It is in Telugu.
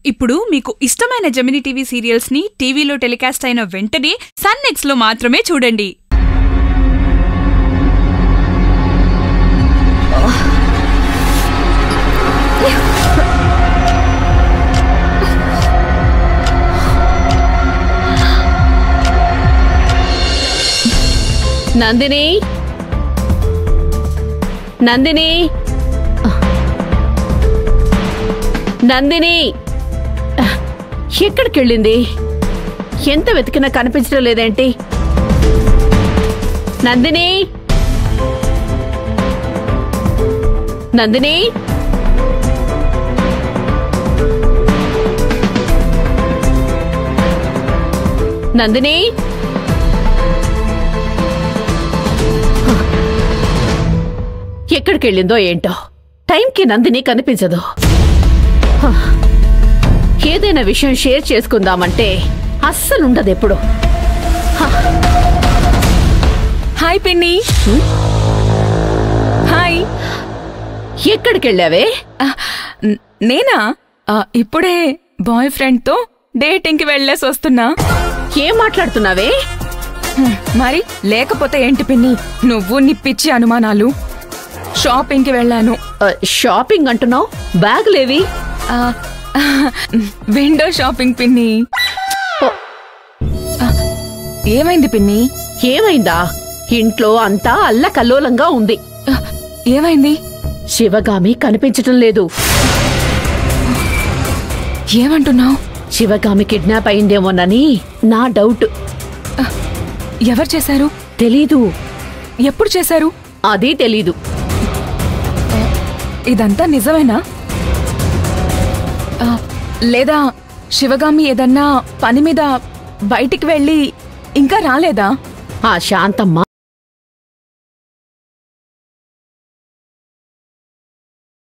ఇప్పుడు మీకు ఇష్టమైన జెమినీ టీవీ సీరియల్స్ ని టీవీలో టెలికాస్ట్ అయిన వెంటనే సన్ నెక్స్ట్ లో మాత్రమే చూడండి. నందిని, నందిని, నందిని ఎక్కడికెళ్ళింది? ఎంత వెతికినా కనిపించడం లేదేంటి? నందిని, నందిని, నందిని, ఎక్కడికెళ్ళిందో ఏంటో టైంకి నందిని కనిపించదు. ఏదైనా విషయం షేర్ చేసుకుందామంటే అస్సలుండదెప్పుడు. హాయ్ పిన్ని. హాయ్. ఎక్కడికెళ్ళావే? నేనా? ఇప్పుడే బాయ్ ఫ్రెండ్ తో డేటింగ్ కి వెళ్ళేసి వస్తున్నా. ఏం మాట్లాడుతున్నావే? మరి లేకపోతే ఏంటి పిన్ని, నువ్వు నిప్పిచ్చి అనుమానాలు. షాపింగ్ కి వెళ్ళాను. షాపింగ్ అంటున్నావు? బ్యాగులేవి? విండో షాపింగ్ పిన్ని. ఏమైంది పిన్ని? ఏమైందా? ఇంట్లో అంతా అల్లకల్లోలంగా ఉంది. ఏమైంది? శివగామి కనిపించటం లేదు. ఏమంటున్నావు? శివగామి కిడ్నాప్ అయిందేమోనని నా డౌట్. ఎవరు చేశారు? తెలీదు. ఎప్పుడు చేశారు? అది తెలీదు. ఇదంతా నిజమేనా? లేదా శివగామి ఏదన్నా పని మీద బయటికి వెళ్ళి ఇంకా రాలేదా? ఆ శాంతమ్మ